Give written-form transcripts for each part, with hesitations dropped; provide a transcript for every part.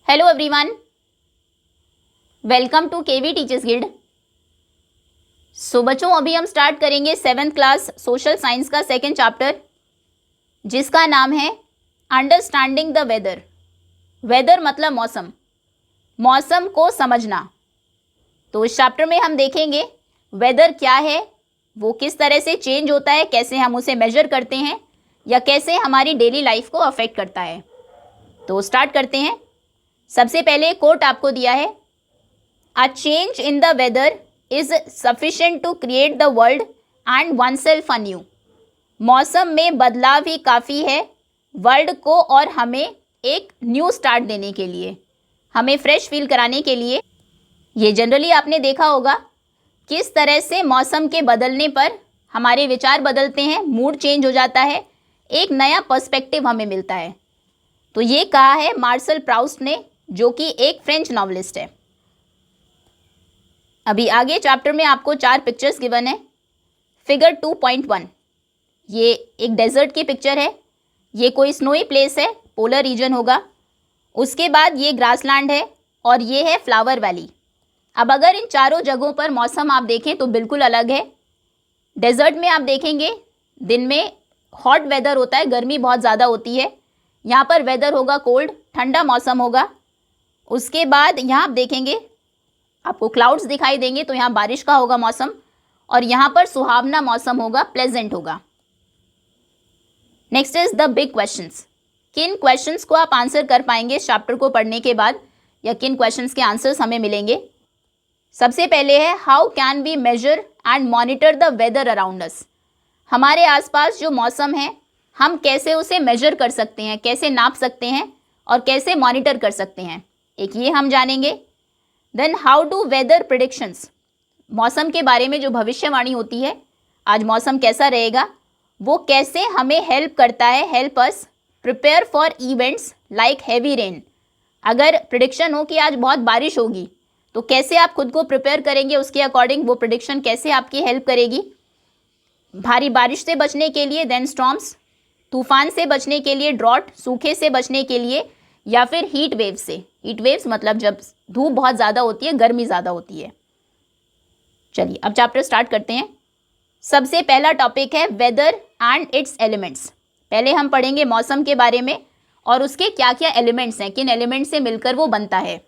Hello everyone, welcome to KV teachers guild. So बच्चों, अभी हम स्टार्ट करेंगे 7th क्लास सोशल साइंस का सेकेंड चैप्टर, जिसका नाम है अंडरस्टैंडिंग द वेदर। वेदर मतलब मौसम, मौसम को समझना। तो इस चैप्टर में हम देखेंगे वेदर क्या है, वो किस तरह से चेंज होता है, कैसे हम उसे मेजर करते हैं या कैसे हमारी डेली लाइफ को अफेक्ट करता है। तो स्टार्ट करते हैं। सबसे पहले कोट आपको दिया है, a change in the weather is sufficient to create the world and oneself anew. मौसम में बदलाव ही काफ़ी है वर्ल्ड को और हमें एक न्यू स्टार्ट देने के लिए, हमें फ्रेश फील कराने के लिए। ये जनरली आपने देखा होगा किस तरह से मौसम के बदलने पर हमारे विचार बदलते हैं, मूड चेंज हो जाता है, एक नया पर्सपेक्टिव हमें मिलता है। तो ये कहा है मार्शल प्राउस्ट ने, जो कि एक फ्रेंच नॉवलिस्ट है। अभी आगे चैप्टर में आपको 4 पिक्चर्स गिवन है। फिगर 2.1 ये एक डेजर्ट की पिक्चर है, ये कोई स्नोई प्लेस है, पोलर रीजन होगा। उसके बाद ये ग्रासलैंड है और ये है फ्लावर वैली। अब अगर इन चारों जगहों पर मौसम आप देखें तो बिल्कुल अलग है। डेजर्ट में आप देखेंगे दिन में हॉट वेदर होता है, गर्मी बहुत ज़्यादा होती है। यहाँ पर वेदर होगा कोल्ड, ठंडा मौसम होगा। उसके बाद यहाँ आप देखेंगे आपको क्लाउड्स दिखाई देंगे, तो यहाँ बारिश का होगा मौसम, और यहाँ पर सुहावना मौसम होगा, प्लेजेंट होगा। Next is the big questions. किन क्वेश्चंस को आप आंसर कर पाएंगे इस चैप्टर को पढ़ने के बाद, या किन क्वेश्चंस के आंसर्स हमें मिलेंगे। सबसे पहले है, how can we measure and monitor the weather around us. हमारे आसपास जो मौसम है हम कैसे उसे मेजर कर सकते हैं, कैसे नाप सकते हैं और कैसे मॉनिटर कर सकते हैं, एक ये हम जानेंगे। Then how do weather predictions, मौसम के बारे में जो भविष्यवाणी होती है, आज मौसम कैसा रहेगा, वो कैसे हमें हेल्प करता है, help us prepare for events like heavy rain. अगर प्रिडिक्शन हो कि आज बहुत बारिश होगी तो कैसे आप खुद को प्रिपेयर करेंगे, उसके अकॉर्डिंग वो प्रिडिक्शन कैसे आपकी हेल्प करेगी। भारी बारिश से बचने के लिए देन स्टॉर्म्स, तूफान से बचने के लिए ड्रॉट, सूखे से बचने के लिए, या फिर हीट वेव से। हीट वेव्स मतलब जब धूप बहुत ज़्यादा होती है, गर्मी ज़्यादा होती है। चलिए अब चैप्टर स्टार्ट करते हैं। सबसे पहला टॉपिक है वेदर एंड इट्स एलिमेंट्स। पहले हम पढ़ेंगे मौसम के बारे में और उसके क्या क्या एलिमेंट्स हैं, किन एलिमेंट्स से मिलकर वो बनता है।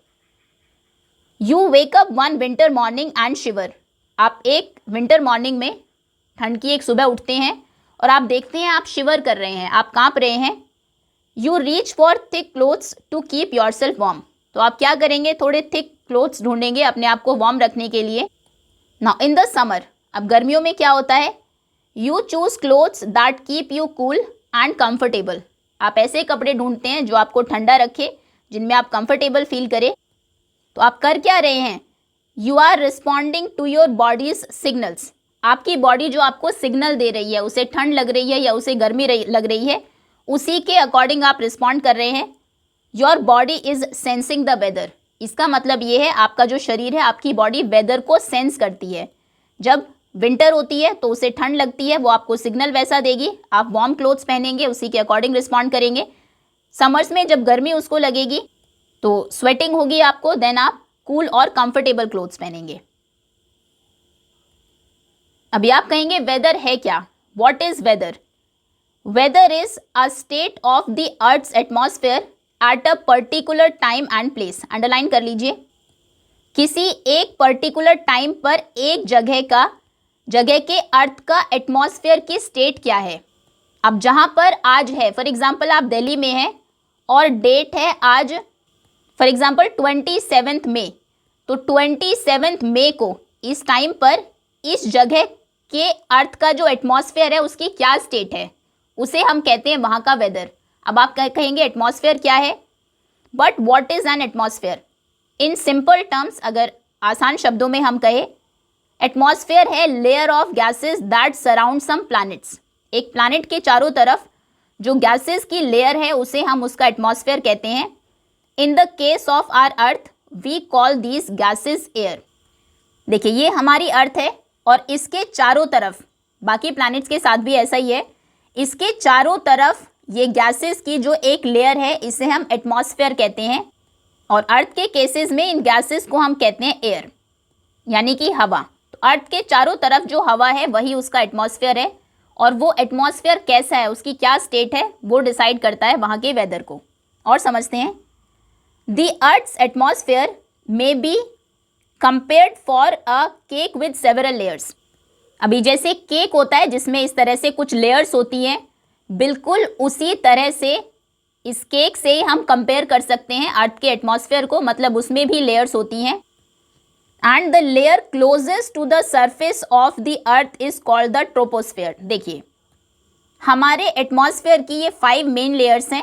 You wake up one winter morning and shiver. आप एक विंटर मॉर्निंग में, ठंड की एक सुबह उठते हैं और आप देखते हैं आप शिवर कर रहे हैं, आप कांप रहे हैं। You reach for thick clothes to keep yourself warm. तो आप क्या करेंगे, थोड़े थिक क्लोथ्स ढूंढेंगे अपने आप को वार्म रखने के लिए। नाउ इन द समर, अब गर्मियों में क्या होता है, you choose clothes that keep you cool and comfortable. आप ऐसे कपड़े ढूंढते हैं जो आपको ठंडा रखे, जिनमें आप कंफर्टेबल फील करें। तो आप कर क्या रहे हैं, you are responding to your body's signals. आपकी बॉडी जो आपको सिग्नल दे रही है, उसे ठंड लग रही है या उसे गर्मी लग रही है, उसी के अकॉर्डिंग आप रिस्पॉन्ड कर रहे हैं। Your body is sensing the weather. इसका मतलब ये है आपका जो शरीर है, आपकी बॉडी वेदर को सेंस करती है। जब विंटर होती है तो उसे ठंड लगती है, वो आपको सिग्नल वैसा देगी, आप वार्म क्लोथ्स पहनेंगे, उसी के अकॉर्डिंग रिस्पॉन्ड करेंगे। समर्स में जब गर्मी उसको लगेगी तो स्वेटिंग होगी आपको, देन आप कूल और कंफर्टेबल क्लोथ्स पहनेंगे। अभी आप कहेंगे वेदर है क्या, what is weather. Weather is a state of the earth's atmosphere at a particular time and place. Underline कर लीजिए, किसी एक पर्टिकुलर टाइम पर एक जगह के अर्थ का एटमॉस्फेयर की स्टेट क्या है। अब जहाँ पर आज है, फॉर एग्जाम्पल आप दिल्ली में हैं और डेट है आज फॉर एग्जाम्पल 27 मई, तो 27 मई को इस टाइम पर इस जगह के अर्थ का जो एटमॉस्फेयर है उसकी क्या स्टेट है, उसे हम कहते हैं वहाँ का वेदर। अब आप कहेंगे एटमॉस्फेयर क्या है, but what is an atmosphere. In simple terms, अगर आसान शब्दों में हम कहें, एटमॉस्फेयर है layer of gases that surround some planets. एक प्लैनेट के चारों तरफ जो गैसेस की लेयर है उसे हम उसका एटमॉस्फेयर कहते हैं। In the case of our earth we call these gases air. देखिए ये हमारी अर्थ है और इसके चारों तरफ, बाकी प्लैनेट्स के साथ भी ऐसा ही है, इसके चारों तरफ ये गैसेस की जो एक लेयर है इसे हम एटमॉस्फेयर कहते हैं। और अर्थ के केसेस में इन गैसेस को हम कहते हैं एयर, यानी कि हवा। तो अर्थ के चारों तरफ जो हवा है वही उसका एटमॉस्फेयर है, और वो एटमॉस्फेयर कैसा है, उसकी क्या स्टेट है, वो डिसाइड करता है वहाँ के वेदर को। और समझते हैं, the earth's atmosphere may be compared for a cake with several layers. अभी जैसे केक होता है जिसमें इस तरह से कुछ लेयर्स होती हैं, बिल्कुल उसी तरह से इस केक से ही हम कंपेयर कर सकते हैं अर्थ के एटमॉस्फेयर को, मतलब उसमें भी लेयर्स होती हैं। And the layer closest to the surface of the earth is called the troposphere. देखिए, हमारे एटमॉस्फेयर की ये 5 मेन लेयर्स हैं।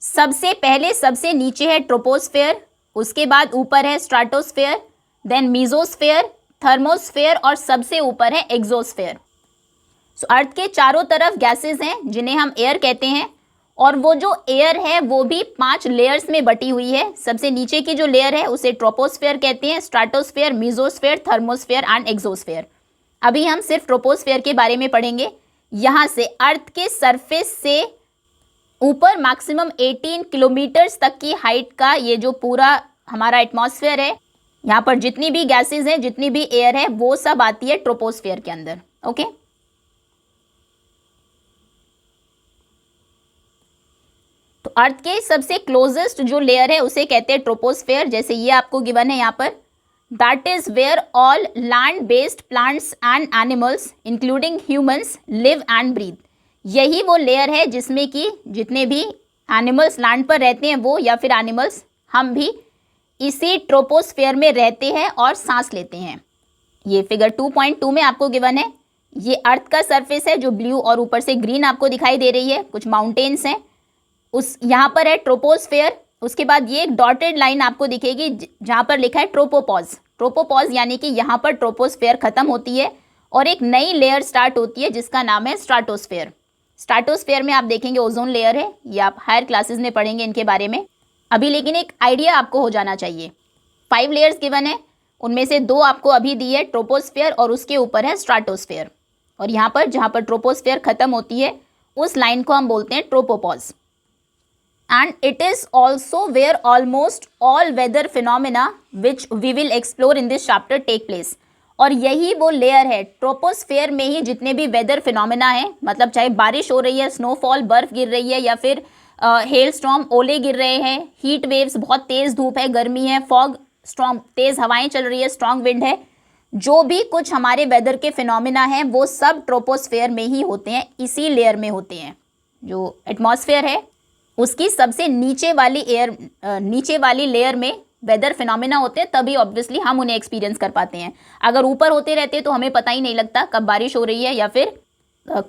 सबसे पहले सबसे नीचे है ट्रोपोस्फेयर, उसके बाद ऊपर है स्ट्राटोस्फेयर, देन मीजोस्फेयर, थर्मोस्फेयर और सबसे ऊपर है एक्सोस्फेयर। सो अर्थ के चारों तरफ गैसेस हैं जिन्हें हम एयर कहते हैं, और वो जो एयर है वो भी 5 लेयर्स में बटी हुई है। सबसे नीचे की जो लेयर है उसे ट्रोपोस्फेयर कहते हैं, stratosphere, mesosphere, thermosphere and exosphere. अभी हम सिर्फ ट्रोपोस्फेयर के बारे में पढ़ेंगे। यहाँ से अर्थ के सरफेस से ऊपर मैक्सिमम 18 किलोमीटर्स तक की हाइट का ये जो पूरा हमारा एटमॉस्फेयर है, यहाँ पर जितनी भी गैसेस हैं, जितनी भी एयर है, वो सब आती है ट्रोपोस्फेयर के अंदर। ओके, तो अर्थ के सबसे क्लोजेस्ट जो लेयर है उसे कहते हैं ट्रोपोस्फेयर, जैसे ये आपको गिवन है यहाँ पर। That is where all land based plants and animals including humans live and breathe. यही वो लेयर है जिसमें कि जितने भी एनिमल्स लैंड पर रहते हैं वो, या फिर एनिमल्स, हम भी इसी ट्रोपोस्फेयर में रहते हैं और सांस लेते हैं। ये फिगर 2.2 में आपको गिवन है। ये अर्थ का सरफेस है जो ब्लू और ऊपर से ग्रीन आपको दिखाई दे रही है, कुछ माउंटेन्स हैं, उस यहाँ पर है ट्रोपोस्फेयर। उसके बाद ये एक डॉटेड लाइन आपको दिखेगी जहाँ पर लिखा है ट्रोपोपॉज। ट्रोपोपॉज यानी कि यहाँ पर ट्रोपोस्फेयर खत्म होती है और एक नई लेयर स्टार्ट होती है जिसका नाम है स्ट्राटोस्फेयर। स्ट्राटोस्फेयर में आप देखेंगे ओजोन लेयर है, ये आप हायर क्लासेस में पढ़ेंगे इनके बारे में। अभी लेकिन एक आइडिया आपको हो जाना चाहिए। 5 लेयर्स गिवन है, उनमें से 2 आपको अभी दी है, ट्रोपोस्फेयर और उसके ऊपर है स्ट्राटोस्फेयर। और यहाँ पर जहाँ पर ट्रोपोस्फेयर खत्म होती है उस लाइन को हम बोलते हैं tropopause. And it is also where almost all weather phenomena which we will explore in this chapter take place। और यही वो लेयर है, ट्रोपोस्फेयर में ही जितने भी वेदर फिनोमेना है, मतलब चाहे बारिश हो रही है, स्नोफॉल, बर्फ गिर रही है, या फिर हेल स्टॉर्म, ओले गिर रहे हैं, हीट वेव्स, बहुत तेज़ धूप है, गर्मी है, फॉग, स्ट्रॉन्ग तेज़ हवाएं चल रही है, स्ट्रॉन्ग विंड है, जो भी कुछ हमारे वेदर के फिनोमेना हैं वो सब ट्रोपोस्फेयर में ही होते हैं, इसी लेयर में होते हैं। जो एटमॉस्फेयर है उसकी सबसे नीचे वाली लेयर में वेदर फिनोमेना होते हैं, तभी ऑब्वियसली हम उन्हें एक्सपीरियंस कर पाते हैं। अगर ऊपर होते रहते तो हमें पता ही नहीं लगता कब बारिश हो रही है या फिर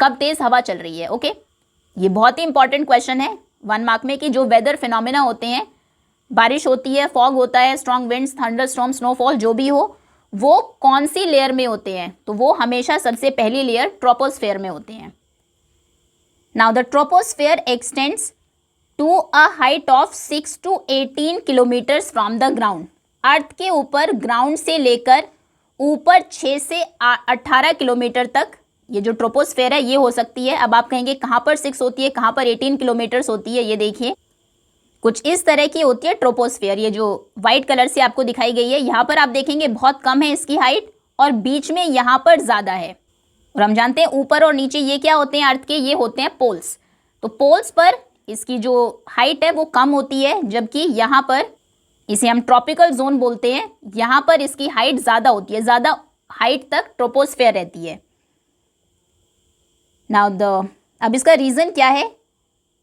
कब तेज़ हवा चल रही है। ओके, ये बहुत ही इंपॉर्टेंट क्वेश्चन है 1 मार्क में कि जो वेदर फिनोमेना होते हैं, बारिश होती है, फॉग होता है, strong winds, thunder storm, snowfall, जो भी हो, वो कौन सी लेयर में होते हैं, तो वो हमेशा सबसे पहली लेयर ट्रोपोस्फेयर में होते हैं। Now the troposphere extends to a height of 6 to 18 kilometres from the ground. Earth के ऊपर ग्राउंड से लेकर ऊपर 6 से 18 किलोमीटर तक ये जो ट्रोपोस्फेयर है ये हो सकती है। अब आप कहेंगे कहाँ पर 6 होती है, कहाँ पर 18 किलोमीटर्स होती है, ये देखिए कुछ इस तरह की होती है ट्रोपोस्फेयर। ये जो वाइट कलर से आपको दिखाई गई है, यहाँ पर आप देखेंगे बहुत कम है इसकी हाइट और बीच में यहाँ पर ज़्यादा है। और हम जानते हैं ऊपर और नीचे ये क्या होते हैं अर्थ के, ये होते हैं पोल्स। तो पोल्स पर इसकी जो हाइट है वो कम होती है, जबकि यहाँ पर इसे हम ट्रॉपिकल जोन बोलते हैं, यहाँ पर इसकी हाइट ज़्यादा होती है, ज़्यादा हाइट तक ट्रोपोस्फेयर रहती है। नाउ अब इसका रीज़न क्या है?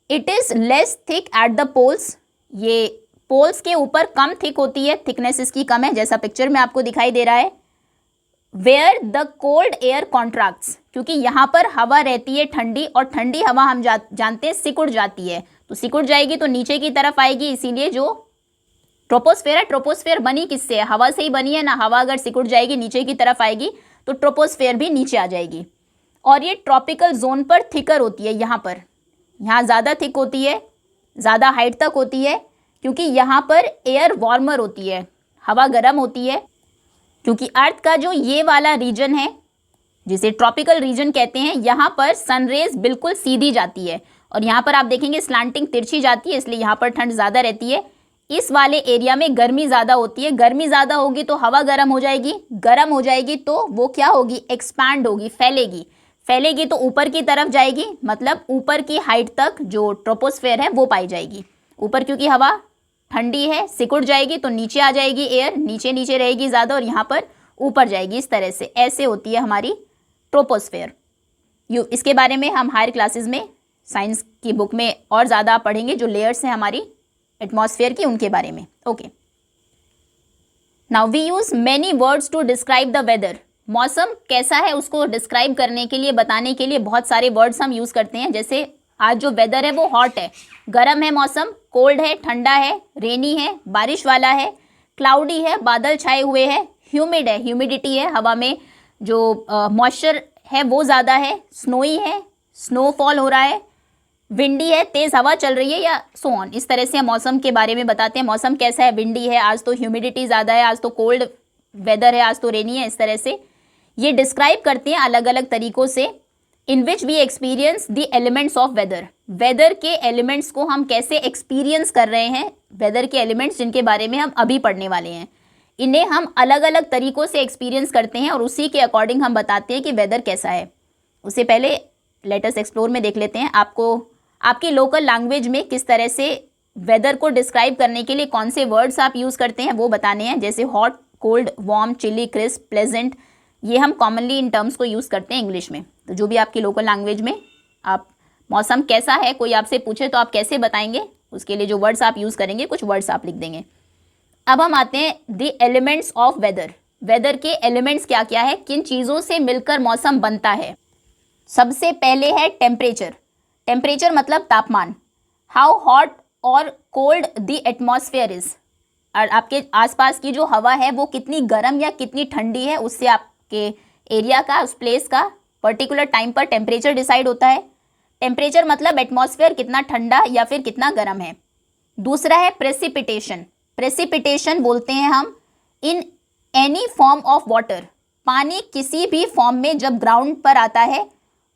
It is less thick at the poles. ये पोल्स के ऊपर कम थिक होती है, थिकनेस इसकी कम है, जैसा पिक्चर में आपको दिखाई दे रहा है। Where the cold air contracts, क्योंकि यहाँ पर हवा रहती है ठंडी, और ठंडी हवा हम जानते हैं सिकुड़ जाती है, तो सिकुड़ जाएगी तो नीचे की तरफ आएगी। इसीलिए जो ट्रोपोस्फेयर है, ट्रोपोस्फेयर बनी किससे है? हवा से ही बनी है ना। हवा अगर सिकुड़ जाएगी नीचे की तरफ आएगी तो ट्रोपोस्फेयर भी नीचे आ जाएगी। और ये ट्रॉपिकल जोन पर थिकर होती है, यहाँ ज़्यादा थिक होती है, ज़्यादा हाइट तक होती है, क्योंकि यहाँ पर एयर वार्मर होती है, हवा गर्म होती है। क्योंकि अर्थ का जो ये वाला रीजन है जिसे ट्रॉपिकल रीजन कहते हैं, यहाँ पर सनरेज बिल्कुल सीधी जाती है और यहाँ पर आप देखेंगे स्लांटिंग तिरछी जाती है, इसलिए यहाँ पर ठंड ज़्यादा रहती है। इस वाले एरिया में गर्मी ज़्यादा होती है, गर्मी ज़्यादा होगी तो हवा गर्म हो जाएगी, गर्म हो जाएगी तो वो क्या होगी, एक्सपैंड होगी, फैलेगी, फैलेगी तो ऊपर की तरफ जाएगी, मतलब ऊपर की हाइट तक जो ट्रोपोस्फेयर है वो पाई जाएगी। ऊपर क्योंकि हवा ठंडी है सिकुड़ जाएगी तो नीचे आ जाएगी एयर, नीचे नीचे रहेगी ज़्यादा और यहाँ पर ऊपर जाएगी, इस तरह से ऐसे होती है हमारी ट्रोपोस्फेयर। इसके बारे में हम हायर क्लासेस में साइंस की बुक में और ज़्यादा पढ़ेंगे, जो लेयर्स हैं हमारी एटमॉस्फेयर की उनके बारे में। Okay, now we use many words to describe the weather. मौसम कैसा है उसको डिस्क्राइब करने के लिए, बताने के लिए बहुत सारे वर्ड्स हम यूज़ करते हैं। जैसे आज जो वेदर है वो हॉट है, गर्म है मौसम, कोल्ड है, ठंडा है, रेनी है, बारिश वाला है, क्लाउडी है, बादल छाए हुए हैं, ह्यूमिड है, ह्यूमिडिटी है, हवा में जो मॉइस्चर है वो ज़्यादा है, स्नोई है, स्नोफॉल हो रहा है, विंडी है, तेज़ हवा चल रही है, या सो ऑन। इस तरह से हम मौसम के बारे में बताते हैं, मौसम कैसा है, विंडी है, आज तो ह्यूमिडिटी ज़्यादा है, आज तो कोल्ड वेदर है, आज तो रेनी है, इस तरह से ये डिस्क्राइब करते हैं अलग अलग तरीक़ों से। In which we experience the elements of weather, weather के एलिमेंट्स को हम कैसे एक्सपीरियंस कर रहे हैं, वेदर के एलिमेंट्स जिनके बारे में हम अभी पढ़ने वाले हैं, इन्हें हम अलग अलग तरीक़ों से एक्सपीरियंस करते हैं और उसी के अकॉर्डिंग हम बताते हैं कि वेदर कैसा है। उससे पहले लेट अस एक्सप्लोर में देख लेते हैं आपको आपकी लोकल लैंग्वेज में किस तरह से वेदर को डिस्क्राइब करने के लिए कौन से वर्ड्स आप यूज़ करते हैं वो बताने हैं। जैसे hot, cold, warm, chilly, crisp, pleasant, ये हम कॉमनली इन टर्म्स को यूज़ करते हैं इंग्लिश में। तो जो भी आपकी लोकल लैंग्वेज में आप मौसम कैसा है कोई आपसे पूछे तो आप कैसे बताएंगे, उसके लिए जो वर्ड्स आप यूज़ करेंगे कुछ वर्ड्स आप लिख देंगे। अब हम आते हैं the elements of weather. Weather के एलिमेंट्स क्या क्या है, किन चीज़ों से मिलकर मौसम बनता है। सबसे पहले है टेम्परेचर। टेम्परेचर मतलब तापमान। हाउ हॉट और कोल्ड द एटमॉस्फेयर इज, और आपके आसपास की जो हवा है वो कितनी गर्म या कितनी ठंडी है, उससे आपके एरिया का, उस प्लेस का पर्टिकुलर टाइम पर टेम्परेचर डिसाइड होता है। टेम्परेचर मतलब एटमॉस्फेयर कितना ठंडा या फिर कितना गर्म है। दूसरा है प्रेसिपिटेशन। प्रेसिपिटेशन बोलते हैं हम in any form of water, पानी किसी भी फॉर्म में जब ग्राउंड पर आता है,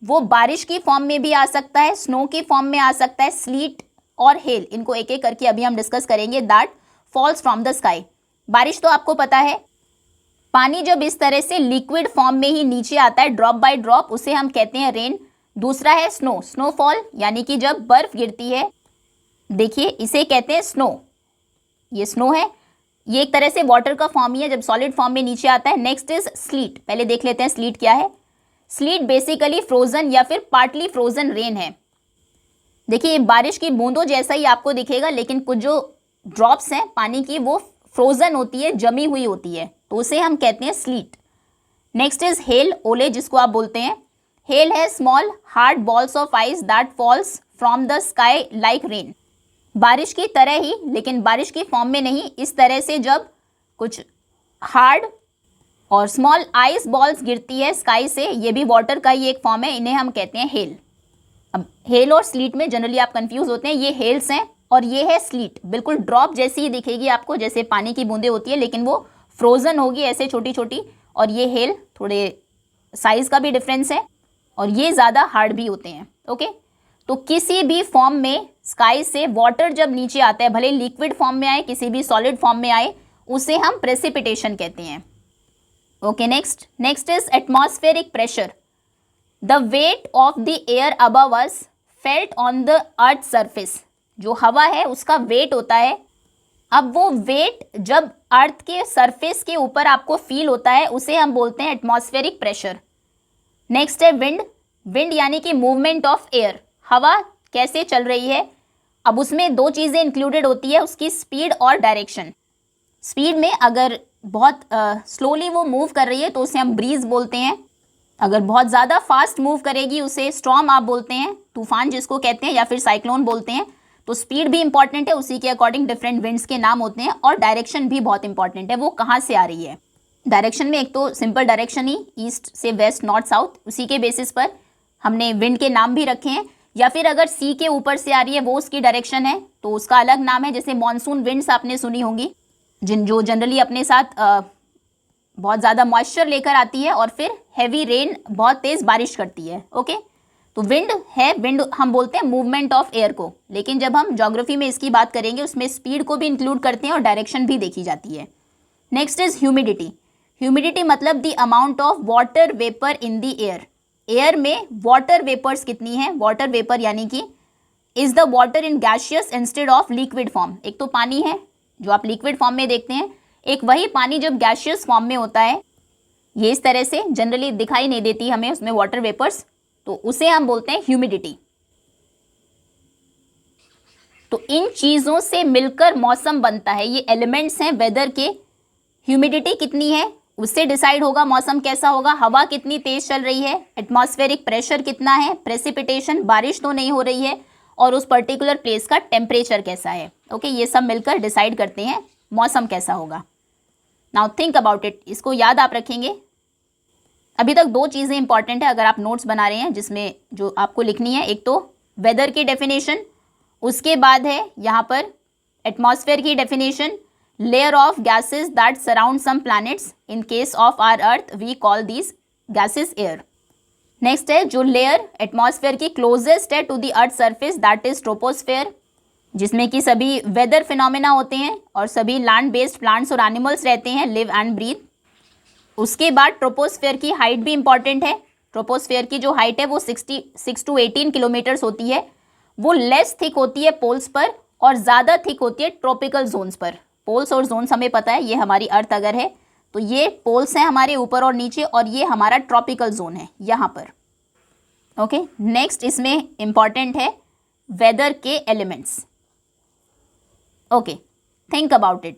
वो बारिश की फॉर्म में भी आ सकता है, स्नो की फॉर्म में आ सकता है, स्लीट और हेल, इनको एक एक करके अभी हम डिस्कस करेंगे। That falls from the sky. बारिश तो आपको पता है, पानी जब इस तरह से लिक्विड फॉर्म में ही नीचे आता है ड्रॉप बाय ड्रॉप, उसे हम कहते हैं रेन। दूसरा है स्नो, स्नोफॉल यानी कि जब बर्फ गिरती है, देखिए इसे कहते हैं स्नो, ये स्नो है, ये एक तरह से वाटर का फॉर्म ही है जब सॉलिड फॉर्म में नीचे आता है। Next is slit. पहले देख लेते हैं स्लीट क्या है। स्लीट बेसिकली फ्रोजन या फिर पार्टली फ्रोजन रेन है। देखिए बारिश की बूंदों जैसा ही आपको दिखेगा, लेकिन कुछ जो ड्रॉप्स हैं पानी की वो फ्रोजन होती है, जमी हुई होती है, तो उसे हम कहते हैं स्लीट। नेक्स्ट इज हेल, ओले जिसको आप बोलते हैं। हेल है small hard balls of ice that falls from the sky like rain. बारिश की तरह ही, लेकिन बारिश की फॉर्म में नहीं, इस तरह से जब कुछ हार्ड और स्मॉल आइस बॉल्स गिरती है स्काई से, ये भी वाटर का ही एक फॉर्म है, इन्हें हम कहते हैं हेल। अब हेल और स्लीट में जनरली आप कंफ्यूज होते हैं, ये हेल्स हैं और ये है स्लीट। बिल्कुल ड्रॉप जैसी ही दिखेगी आपको, जैसे पानी की बूंदें होती है, लेकिन वो फ्रोजन होगी ऐसे छोटी छोटी। और ये हेल थोड़े साइज़ का भी डिफरेंस है और ये ज़्यादा हार्ड भी होते हैं। ओके, तो किसी भी फॉर्म में स्काई से वाटर जब नीचे आता है, भले लिक्विड फॉर्म में आए किसी भी सॉलिड फॉर्म में आए, उसे हम प्रेसिपिटेशन कहते हैं। Okay, next is atmospheric pressure. The weight of the air above us felt on the earth surface. जो हवा है उसका वेट होता है, अब वो वेट जब अर्थ के सरफेस के ऊपर आपको फील होता है उसे हम बोलते हैं एटमॉस्फेरिक प्रेशर। नेक्स्ट है विंड। विंड यानी कि मूवमेंट ऑफ एयर, हवा कैसे चल रही है। अब उसमें दो चीज़ें इंक्लूडेड होती है, उसकी स्पीड और डायरेक्शन। स्पीड में अगर बहुत स्लोली वो मूव कर रही है तो उसे हम ब्रीज बोलते हैं, अगर बहुत ज़्यादा फास्ट मूव करेगी उसे स्टॉर्म आप बोलते हैं, तूफान जिसको कहते हैं, या फिर साइक्लोन बोलते हैं। तो स्पीड भी इंपॉर्टेंट है, उसी के अकॉर्डिंग डिफरेंट विंड्स के नाम होते हैं। और डायरेक्शन भी बहुत इंपॉर्टेंट है, वो कहाँ से आ रही है। डायरेक्शन में एक तो सिंपल डायरेक्शन ही ईस्ट से वेस्ट, नॉर्थ साउथ, उसी के बेसिस पर हमने विंड के नाम भी रखे हैं। या फिर अगर सी के ऊपर से आ रही है वो उसकी डायरेक्शन है तो उसका अलग नाम है। जैसे मॉनसून विंड्स आपने सुनी होंगी, जो जनरली अपने साथ बहुत ज़्यादा मॉइस्चर लेकर आती है और फिर हैवी रेन, बहुत तेज़ बारिश करती है। ओके, तो विंड है, विंड हम बोलते हैं मूवमेंट ऑफ एयर को, लेकिन जब हम ज्योग्राफी में इसकी बात करेंगे उसमें स्पीड को भी इंक्लूड करते हैं और डायरेक्शन भी देखी जाती है। Next is humidity. ह्यूमिडिटी मतलब the amount of water vapour in the air. Air में वाटर वेपर्स कितनी है, वाटर वेपर यानी कि is the water in gaseous instead of liquid form. एक तो पानी है जो आप लिक्विड फॉर्म में देखते हैं, एक वही पानी जब गैशियस फॉर्म में होता है, ये इस तरह से जनरली दिखाई नहीं देती हमें उसमें वाटर वेपर्स, तो उसे हम बोलते हैं ह्यूमिडिटी। तो इन चीजों से मिलकर मौसम बनता है, ये एलिमेंट्स हैं वेदर के। ह्यूमिडिटी कितनी है उससे डिसाइड होगा मौसम कैसा होगा, हवा कितनी तेज चल रही है, एटमॉस्फेरिक प्रेशर कितना है, प्रेसिपिटेशन बारिश तो नहीं हो रही है, और उस पर्टिकुलर प्लेस का टेम्परेचर कैसा है। ओके, ये सब मिलकर डिसाइड करते हैं मौसम कैसा होगा। नाउ थिंक अबाउट इट, इसको याद आप रखेंगे। अभी तक दो चीज़ें इंपॉर्टेंट है अगर आप नोट्स बना रहे हैं, जिसमें जो आपको लिखनी है, एक तो वेदर की डेफिनेशन, उसके बाद है यहाँ पर एटमॉस्फेयर की definition, layer of gases that surround some planets, in case of our earth we call these gases air. Next है जो लेयर एटमॉस्फेयर की क्लोजेस्ट है to the earth surface, that is troposphere, जिसमें कि सभी वेदर फिनोमेना होते हैं और सभी लैंड बेस्ड प्लांट्स और एनिमल्स रहते हैं, लिव एंड ब्रीथ। उसके बाद ट्रोपोस्फेयर की हाइट भी इंपॉर्टेंट है। ट्रोपोस्फेयर की जो हाइट है वो 66 to 18 किलोमीटर्स होती है। वो लेस थिक होती है पोल्स पर और ज़्यादा थिक होती है ट्रॉपिकल जोन्स पर। पोल्स और जोन्स हमें पता है, ये हमारी अर्थ अगर है तो ये पोल्स हैं हमारे ऊपर और नीचे, और ये हमारा ट्रॉपिकल जोन है यहाँ पर। ओके, नेक्स्ट इसमें इंपॉर्टेंट है वेदर के elements. Okay, think about it.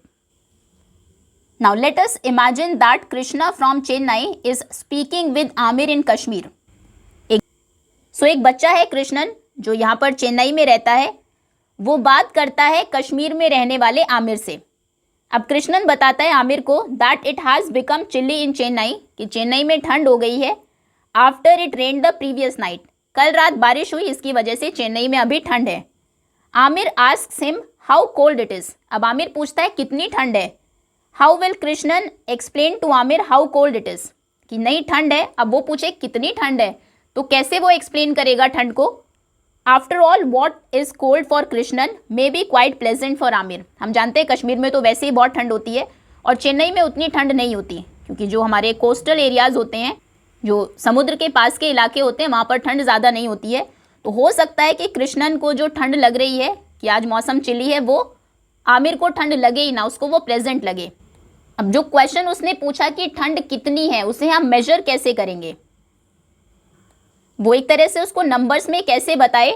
Now let us imagine that Krishna from Chennai is speaking with Amir in Kashmir. एक बच्चा है कृष्णन जो यहाँ पर चेन्नई में रहता है, वो बात करता है कश्मीर में रहने वाले आमिर से। अब कृष्णन बताता है आमिर को that it has become chilly in Chennai, कि चेन्नई में ठंड हो गई है, after it rain the previous night, कल रात बारिश हुई, इसकी वजह से चेन्नई में अभी ठंड है। Aamir asks him how cold it is. अब आमिर पूछता है कितनी ठंड है। How will Krishnan explain to Aamir how cold it is, कि नहीं ठंड है। अब वो पूछे कितनी ठंड है, तो कैसे वो एक्सप्लेन करेगा ठंड को। After all what is cold for Krishnan may be quite pleasant for Aamir. हम जानते हैं कश्मीर में तो वैसे ही बहुत ठंड होती है और चेन्नई में उतनी ठंड नहीं होती, क्योंकि जो हमारे कोस्टल एरियाज़ होते हैं, जो समुद्र के पास के इलाके होते हैं, वहाँ पर ठंड ज़्यादा नहीं होती है। तो हो सकता है कि कृष्णन को जो ठंड लग रही है कि आज मौसम चिली है, वो आमिर को ठंड लगे ही ना, उसको वो प्लेजेंट लगे। अब जो क्वेश्चन उसने पूछा कि ठंड कितनी है, उसे हम मेजर कैसे करेंगे, वो एक तरह से उसको नंबर्स में कैसे बताए।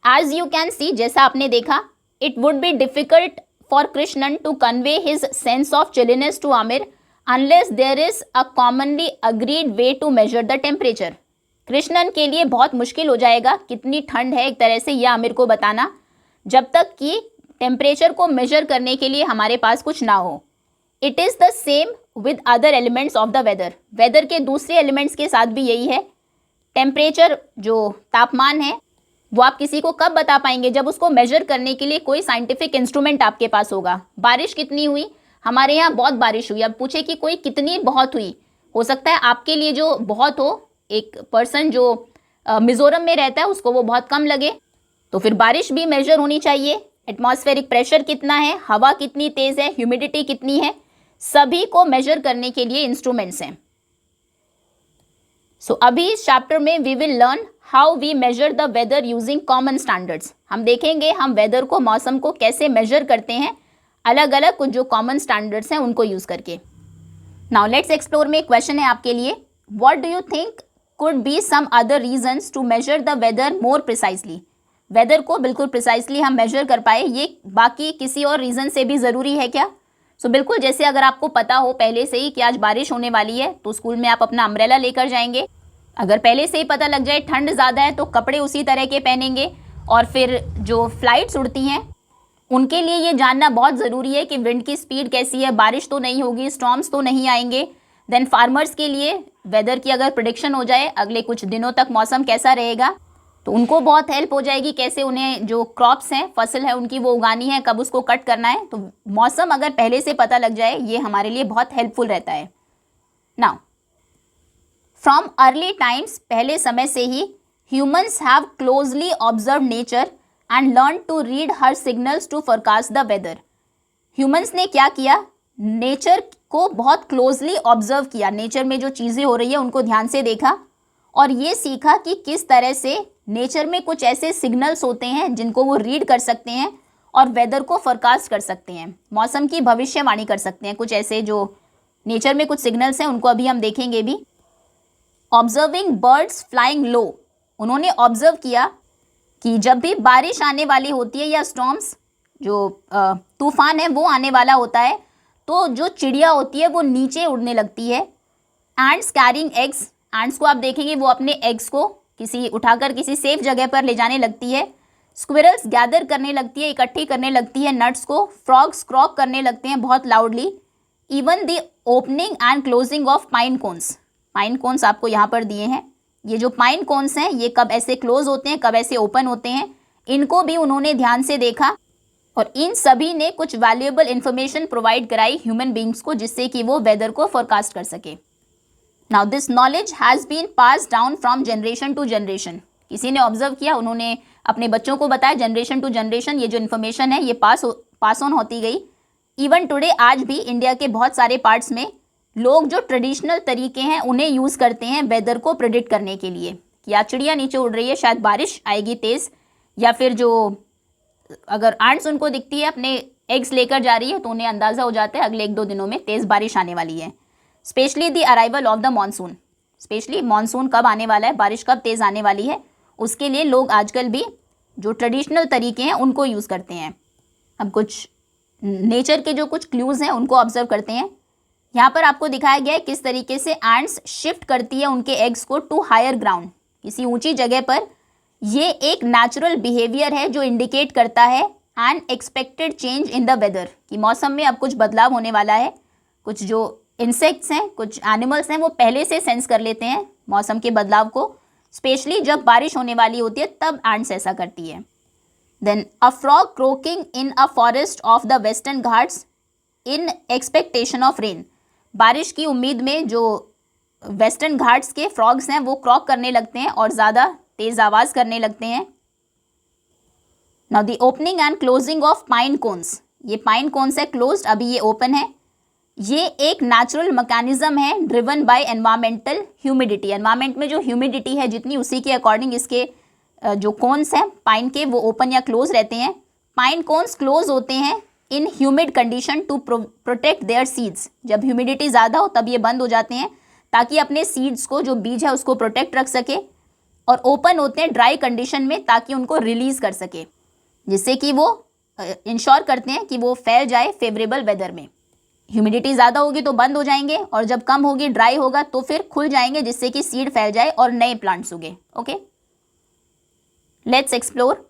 एज यू कैन सी, जैसा आपने देखा, it would be difficult for Krishnan to convey his sense of chilliness to Aamir unless there is a commonly agreed way to measure the temperature. Krishnan के लिए बहुत मुश्किल हो जाएगा कितनी ठंड है एक तरह से यह आमिर को बताना, जब तक कि टेम्परेचर को मेजर करने के लिए हमारे पास कुछ ना हो। It is the same with other elements of the weather. Weather के दूसरे एलिमेंट्स के साथ भी यही है। टेम्परेचर जो तापमान है वो आप किसी को कब बता पाएंगे, जब उसको मेजर करने के लिए कोई साइंटिफिक इंस्ट्रूमेंट आपके पास होगा। बारिश कितनी हुई, हमारे यहाँ बहुत बारिश हुई, अब पूछे कि कोई कितनी बहुत हुई, हो सकता है आपके लिए जो बहुत हो, एक पर्सन जो मिजोरम में रहता है उसको वो बहुत कम लगे। तो फिर बारिश भी मेजर होनी चाहिए। एटमॉस्फेरिक प्रेशर कितना है, हवा कितनी तेज़ है, ह्यूमिडिटी कितनी है, सभी को मेजर करने के लिए इंस्ट्रूमेंट्स हैं। सो अभी इस चैप्टर में we will learn how we measure the weather using common standards. हम देखेंगे हम वेदर को, मौसम को कैसे मेजर करते हैं, अलग अलग कुछ जो कॉमन स्टैंडर्ड्स हैं उनको यूज़ करके। नाउ लेट्स एक्सप्लोर में क्वेश्चन है आपके लिए, what do you think could be some other reasons to measure the weather more precisely. Weather को बिल्कुल प्रिसाइसली हम मेजर कर पाए, ये बाकी किसी और रीज़न से भी ज़रूरी है क्या। सो बिल्कुल, जैसे अगर आपको पता हो पहले से ही कि आज बारिश होने वाली है तो स्कूल में आप अपना अम्ब्रेला लेकर जाएंगे। अगर पहले से ही पता लग जाए ठंड ज़्यादा है तो कपड़े उसी तरह के पहनेंगे। और फिर जो फ्लाइट्स उड़ती हैं उनके लिए ये जानना बहुत ज़रूरी है कि विंड की स्पीड कैसी है, बारिश तो नहीं होगी, स्टॉर्म्स तो नहीं आएंगे। देन फार्मर्स के लिए वेदर की अगर प्रेडिक्शन हो जाए अगले कुछ दिनों तक मौसम कैसा रहेगा, तो उनको बहुत हेल्प हो जाएगी, कैसे उन्हें जो क्रॉप्स हैं, फसल है उनकी वो उगानी है, कब उसको कट करना है। तो मौसम अगर पहले से पता लग जाए ये हमारे लिए बहुत हेल्पफुल रहता है। नाउ फ्रॉम अर्ली टाइम्स, पहले समय से ही humans have closely observe nature and learn to read her signals to forecast the weather. Humans ने क्या किया, नेचर को बहुत क्लोजली ऑब्जर्व किया, नेचर में जो चीज़ें हो रही है उनको ध्यान से देखा और ये सीखा कि किस तरह से नेचर में कुछ ऐसे सिग्नल्स होते हैं जिनको वो रीड कर सकते हैं और वेदर को फोरकास्ट कर सकते हैं, मौसम की भविष्यवाणी कर सकते हैं। कुछ ऐसे जो नेचर में कुछ सिग्नल्स हैं उनको अभी हम देखेंगे भी। ऑब्जर्विंग बर्ड्स फ्लाइंग लो, उन्होंने ऑब्जर्व किया कि जब भी बारिश आने वाली होती है या स्टॉर्म्स, जो तूफान है वो आने वाला होता है, तो जो चिड़िया होती है वो नीचे उड़ने लगती है। एंड्स कैरिंग एग्स, एंड्स को आप देखेंगे वो अपने एग्स को उठाकर किसी सेफ जगह पर ले जाने लगती है। स्क्विरल्स गैदर करने लगती है, इकट्ठी करने लगती है नट्स को। फ्रॉग्स क्रॉक करने लगते हैं बहुत loudly. Even the opening and closing of pine cones, pine cones आपको यहाँ पर दिए हैं। ये जो पाइन कोन्स हैं ये कब ऐसे क्लोज होते हैं, कब ऐसे ओपन होते हैं, इनको भी उन्होंने ध्यान से देखा और इन सभी ने कुछ वैल्यूएबल इंफॉर्मेशन प्रोवाइड कराई ह्यूमन बींग्स को, जिससे कि वो वेदर को फोरकास्ट कर सके। Now this knowledge has been pass down from generation to generation. किसी ने ऑब्जर्व किया, उन्होंने अपने बच्चों को बताया, जनरेशन टू जनरेशन ये जो इन्फॉर्मेशन है ये पास ऑन होती गई। इवन टुडे, आज भी इंडिया के बहुत सारे पार्ट्स में लोग जो ट्रेडिशनल तरीके हैं उन्हें यूज़ करते हैं वेदर को प्रेडिक्ट करने के लिए कि आज चिड़िया नीचे उड़ रही है, शायद बारिश आएगी तेज़, या फिर जो अगर आंट्स उनको दिखती है अपने एग्स लेकर जा रही है तो उन्हें अंदाज़ा हो जाता है अगले 1-2 दिनों में तेज़ बारिश आने वाली है। Specially the arrival of the monsoon, specially monsoon कब आने वाला है, बारिश कब तेज़ आने वाली है, उसके लिए लोग आजकल भी जो ट्रेडिशनल तरीके हैं उनको यूज़ करते हैं। अब कुछ नेचर के जो कुछ क्लूज़ हैं उनको ऑब्जर्व करते हैं। यहाँ पर आपको दिखाया गया है किस तरीके से एंट्स शिफ्ट करती है उनके एग्स को टू हायर ग्राउंड, किसी ऊंची जगह पर। ये एक नेचुरल बिहेवियर है जो इंडिकेट करता है an expected change in the weather, कि मौसम में अब कुछ बदलाव होने वाला है। कुछ जो इंसेक्ट्स हैं, कुछ एनिमल्स हैं, वो पहले से सेंस कर लेते हैं मौसम के बदलाव को, स्पेशली जब बारिश होने वाली होती है तब एंट्स ऐसा करती है। Then a frog croaking in a forest of the Western Ghats in expectation of rain, बारिश की उम्मीद में जो वेस्टर्न घाट्स के फ्रॉग्स हैं वो क्रॉक करने लगते हैं और ज़्यादा तेज़ आवाज़ करने लगते हैं। Now the opening and closing of pine cones, ये पाइन कोन्स है क्लोज्ड, अभी ये ओपन है। ये एक नेचुरल मैकेनिज्म है driven by environmental humidity, environment में जो ह्यूमिडिटी है जितनी उसी के अकॉर्डिंग इसके जो कोन्स हैं पाइन के वो ओपन या क्लोज रहते हैं। पाइन कोन्स क्लोज होते हैं in humid condition to protect their seeds, जब ह्यूमिडिटी ज़्यादा हो तब ये बंद हो जाते हैं ताकि अपने सीड्स को, जो बीज है उसको प्रोटेक्ट रख सके, और ओपन होते हैं ड्राई कंडीशन में ताकि उनको रिलीज़ कर सके, जिससे कि वो इंश्योर करते हैं कि वो फैल जाए फेवरेबल वेदर में। ह्यूमिडिटी ज़्यादा होगी तो बंद हो जाएंगे और जब कम होगी, ड्राई होगा तो फिर खुल जाएंगे, जिससे कि सीड फैल जाए और नए प्लांट्स उगे। Okay, let's explore.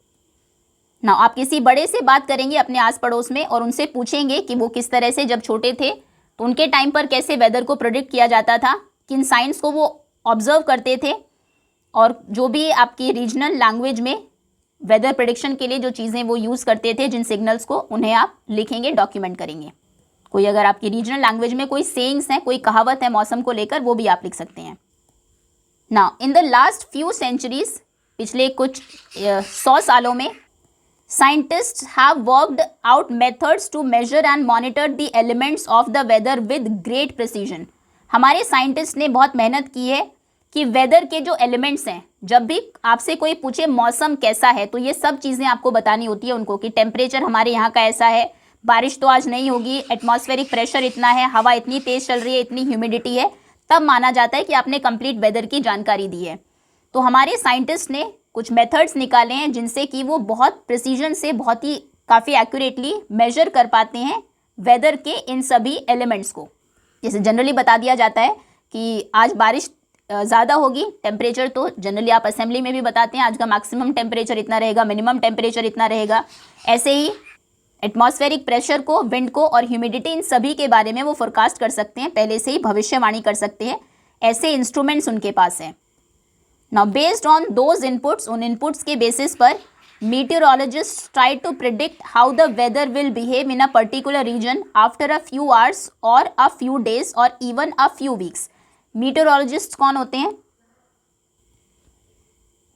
नाउ आप किसी बड़े से बात करेंगे अपने आस पड़ोस में और उनसे पूछेंगे कि वो किस तरह से जब छोटे थे तो उनके टाइम पर कैसे वेदर को प्रेडिक्ट किया जाता था, किन साइंस को वो ऑब्जर्व करते थे, और जो भी आपकी रीजनल लैंग्वेज में वेदर प्रेडिक्शन के लिए जो चीज़ें वो यूज़ करते थे, जिन सिग्नल्स को, उन्हें आप लिखेंगे, डॉक्यूमेंट करेंगे। कोई अगर आपकी रीजनल लैंग्वेज में कोई सेइंग्स हैं, कोई कहावत है मौसम को लेकर, वो भी आप लिख सकते हैं। Now in the last few centuries, पिछले कुछ 100 सालों में, scientists have worked out methods to measure and monitor the elements of the weather with great precision. हमारे साइंटिस्ट ने बहुत मेहनत की है कि वेदर के जो एलिमेंट्स हैं, जब भी आपसे कोई पूछे मौसम कैसा है तो ये सब चीज़ें आपको बतानी होती है उनको, कि टेम्परेचर हमारे यहाँ का ऐसा है, बारिश तो आज नहीं होगी, एटमॉस्फेरिक प्रेशर इतना है, हवा इतनी तेज़ चल रही है, इतनी ह्यूमिडिटी है, तब माना जाता है कि आपने कंप्लीट वेदर की जानकारी दी है। तो हमारे साइंटिस्ट ने कुछ मेथड्स निकाले हैं जिनसे कि वो बहुत प्रिसीजन से, बहुत ही काफ़ी एक्यूरेटली मेजर कर पाते हैं वेदर के इन सभी एलिमेंट्स को। जैसे जनरली बता दिया जाता है कि आज बारिश ज़्यादा होगी, टेम्परेचर तो जनरली आप असेंबली में भी बताते हैं आज का मैक्सिमम टेम्परेचर इतना रहेगा, मिनिमम टेम्परेचर इतना रहेगा। ऐसे ही एटमॉस्फेरिक प्रेशर को, विंड को और ह्यूमिडिटी, इन सभी के बारे में वो फोरकास्ट कर सकते हैं, पहले से ही भविष्यवाणी कर सकते हैं। ऐसे इंस्ट्रूमेंट्स उनके पास हैं। Now based on those inputs, उन इनपुट्स के बेसिस पर meteorologists try to predict how the weather will behave in a particular region after a few hours or a few days or even a few weeks. meteorologists कौन होते हैं?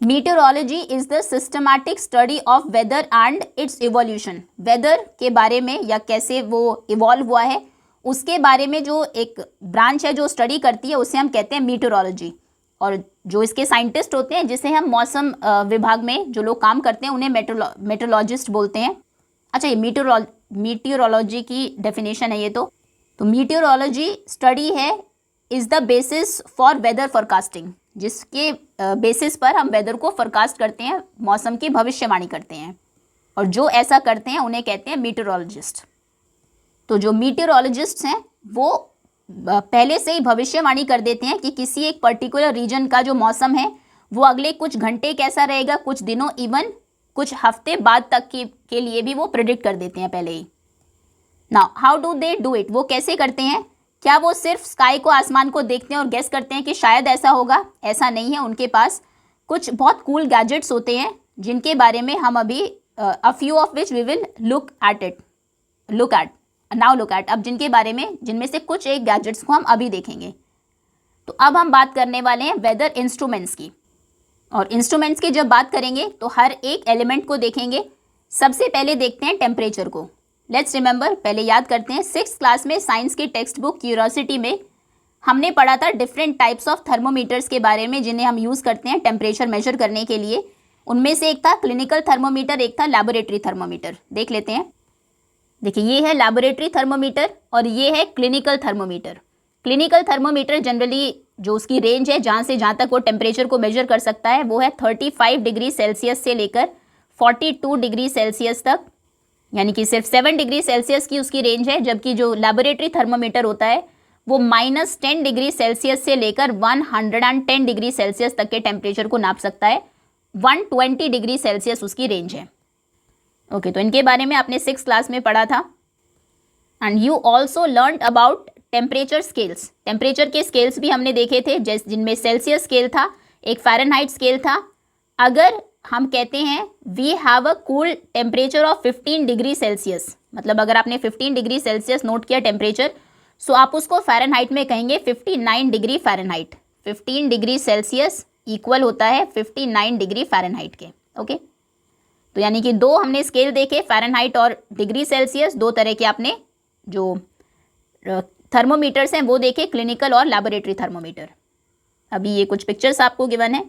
Meteorology is the systematic study of weather and its evolution. Weather के बारे में या कैसे वो evolve हुआ है उसके बारे में जो एक ब्रांच है जो स्टडी करती है उसे हम कहते हैं मीटेरोलॉजी। और जो इसके साइंटिस्ट होते हैं जिसे हम मौसम विभाग में जो लोग काम करते हैं उन्हें मेट्रोलॉजिस्ट बोलते हैं। अच्छा, ये मीटेरोलॉजी की डेफिनेशन है ये। तो मीटेरोलॉजी स्टडी है is the basis for weather forecasting, जिसके बेसिस पर हम वेदर को फोरकास्ट करते हैं, मौसम की भविष्यवाणी करते हैं। और जो ऐसा करते हैं उन्हें कहते हैं मीटेरोलॉजिस्ट। तो जो मीटेरोलॉजिस्ट्स हैं वो पहले से ही भविष्यवाणी कर देते हैं कि किसी एक पर्टिकुलर रीजन का जो मौसम है वो अगले कुछ घंटे कैसा रहेगा, कुछ दिनों, इवन कुछ हफ्ते बाद तक के लिए भी वो प्रिडिक्ट कर देते हैं पहले ही। Now how do they do it? वो कैसे करते हैं? क्या वो सिर्फ स्काई को, आसमान को देखते हैं और गेस करते हैं कि शायद ऐसा होगा? ऐसा नहीं है। उनके पास कुछ बहुत कूल गैजेट्स होते हैं जिनके बारे में हम अभी a few of which we will look at अब जिनके बारे में, जिनमें से कुछ एक गैजेट्स को हम अभी देखेंगे। तो अब हम बात करने वाले हैं वेदर इंस्ट्रूमेंट्स की। और इंस्ट्रूमेंट्स की जब बात करेंगे तो हर एक एलिमेंट को देखेंगे। सबसे पहले देखते हैं टेम्परेचर को। लेट्स रिमेंबर, पहले याद करते हैं 6th क्लास में साइंस की टेक्स्ट बुक क्यूरियोसिटी में हमने पढ़ा था डिफरेंट टाइप्स ऑफ थर्मोमीटर्स के बारे में जिन्हें हम यूज़ करते हैं टेम्परेचर मेजर करने के लिए। उनमें से एक था क्लिनिकल थर्मोमीटर, एक था लैबोरेटरी थर्मोमीटर। देख लेते हैं। देखिए, ये है लैबोरेटरी थर्मोमीटर और ये है clinical thermometer. Clinical thermometer generally जो उसकी रेंज है जहाँ से जहाँ तक वो टेम्परेचर को मेजर कर सकता है वो है 35 डिग्री सेल्सियस से लेकर 42 डिग्री सेल्सियस तक, यानी कि सिर्फ 7 डिग्री सेल्सियस की उसकी रेंज है। जबकि जो लैबोरेटरी थर्मोमीटर होता है वो -10 डिग्री सेल्सियस से लेकर 110 डिग्री सेल्सियस तक के टेम्परेचर को नाप सकता है। 120 डिग्री सेल्सियस उसकी रेंज है। ओके, तो इनके बारे में आपने 6th क्लास में पढ़ा था। And you also learn about temperature scales. Temperature के स्केल्स भी हमने देखे थे, जिनमें सेल्सियस स्केल था, एक फ़ारेनहाइट स्केल था। अगर हम कहते हैं we have a cool temperature of 15 degree Celsius, मतलब अगर आपने 15 डिग्री सेल्सियस नोट किया टेम्परेचर, सो आप उसको फ़ारेनहाइट में कहेंगे 59 degree Fahrenheit. 15 degree Celsius equal होता है 59 डिग्री फ़ारेनहाइट के। ओके, तो यानी कि दो हमने स्केल देखे, फ़ारेनहाइट और डिग्री सेल्सियस। दो तरह के आपने जो थर्मोमीटर्स हैं वो देखे, क्लिनिकल और लैबोरेटरी थर्मोमीटर। अभी ये कुछ पिक्चर्स आपको गिवन है,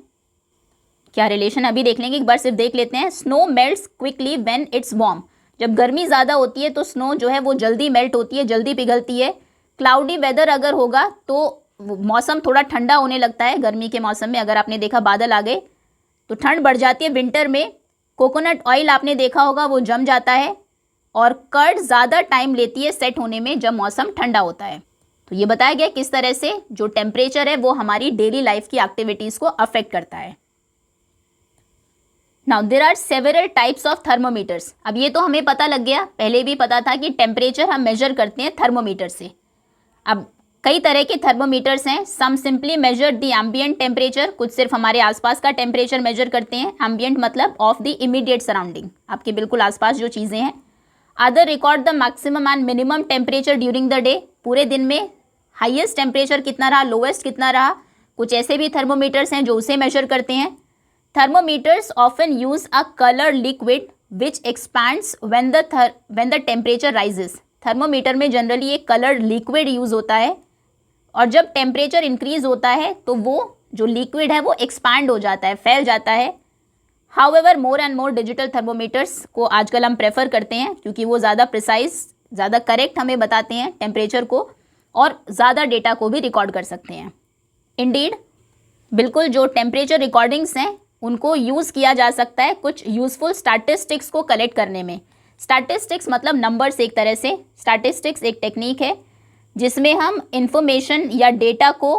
क्या रिलेशन अभी देख लेंगे, एक बार सिर्फ देख लेते हैं। Snow melts quickly when it's warm. जब गर्मी ज़्यादा होती है तो स्नो जो है वो जल्दी मेल्ट होती है, जल्दी पिघलती है। क्लाउडी वेदर अगर होगा तो मौसम थोड़ा ठंडा होने लगता है। गर्मी के मौसम में अगर आपने देखा बादल आ गए तो ठंड बढ़ जाती है। विंटर में कोकोनट ऑयल आपने देखा होगा वो जम जाता है और कर्ड ज़्यादा टाइम लेती है सेट होने में जब मौसम ठंडा होता है। तो ये बताया गया किस तरह से जो टेम्परेचर है वो हमारी डेली लाइफ की एक्टिविटीज़ को अफेक्ट करता है। Now there are several types of thermometers. अब ये तो हमें पता लग गया, पहले भी पता था कि टेम्परेचर हम मेजर करते हैं थर्मोमीटर से। अब कई तरह के थर्मोमीटर्स हैं। Some simply measure the ambient temperature, कुछ सिर्फ हमारे आसपास का टेम्परेचर मेजर करते हैं। एम्बिएंट मतलब ऑफ द इमीडिएट सराउंडिंग, आपके बिल्कुल आसपास जो चीज़ें हैं। Other record the maximum and minimum temperature during the day, पूरे दिन में हाईएस्ट टेम्परेचर कितना रहा, लोवेस्ट कितना रहा। कुछ ऐसे भी थर्मोमीटर्स हैं जो उसे मेजर करते हैं। Thermometers often use a colour liquid which expands when the temperature rises. Thermometer में जनरली एक कलर्ड लिक्विड यूज होता है और जब टेम्परेचर इंक्रीज होता है तो वो जो लिक्विड है वो एक्सपैंड हो जाता है, फैल जाता है। However more and more digital thermometers को आजकल हम प्रेफर करते हैं क्योंकि वो ज़्यादा प्रिसाइज, ज़्यादा करेक्ट हमें बताते हैं टेम्परेचर को और ज़्यादा डेटा को भी रिकॉर्ड कर सकते हैं। इंडीड, बिल्कुल जो टेम्परेचर रिकॉर्डिंग्स हैं उनको यूज़ किया जा सकता है कुछ यूज़फुल स्टैटिस्टिक्स को कलेक्ट करने में। स्टैटिस्टिक्स मतलब नंबर्स एक तरह से। स्टैटिस्टिक्स एक टेक्निक है जिसमें हम इंफॉर्मेशन या डेटा को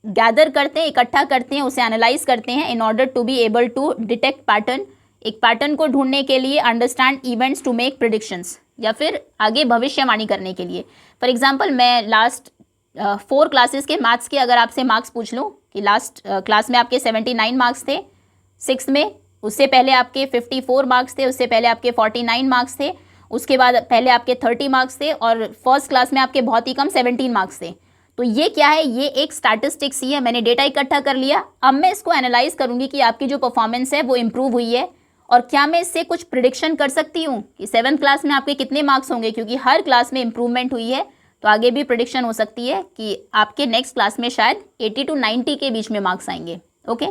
गैदर करते हैं, इकट्ठा करते हैं, उसे एनालाइज करते हैं in order to be able to detect pattern, एक पैटर्न को ढूंढने के लिए, understand events to make predictions, या फिर आगे भविष्यवाणी करने के लिए। फॉर एग्जांपल, मैं लास्ट 4 क्लासेस के मैथ्स के अगर आपसे मार्क्स पूछ लूँ कि लास्ट क्लास में आपके 79 मार्क्स थे, 6th में, उससे पहले आपके 54 मार्क्स थे, उससे पहले आपके 49 मार्क्स थे, उसके बाद पहले आपके 30 मार्क्स थे और फर्स्ट क्लास में आपके बहुत ही कम 17 मार्क्स थे। तो ये क्या है, ये एक स्टैटिस्टिक्स ही है, मैंने डेटा इकट्ठा कर लिया। अब मैं इसको एनालाइज करूंगी कि आपकी जो परफॉर्मेंस है वो इम्प्रूव हुई है, और क्या मैं इससे कुछ प्रिडिक्शन कर सकती हूँ कि 7th क्लास में आपके कितने मार्क्स होंगे, क्योंकि हर क्लास में इंप्रूवमेंट हुई है तो आगे भी प्रिडिक्शन हो सकती है कि आपके नेक्स्ट क्लास में शायद 80 to 90 के बीच में मार्क्स आएंगे। ओके,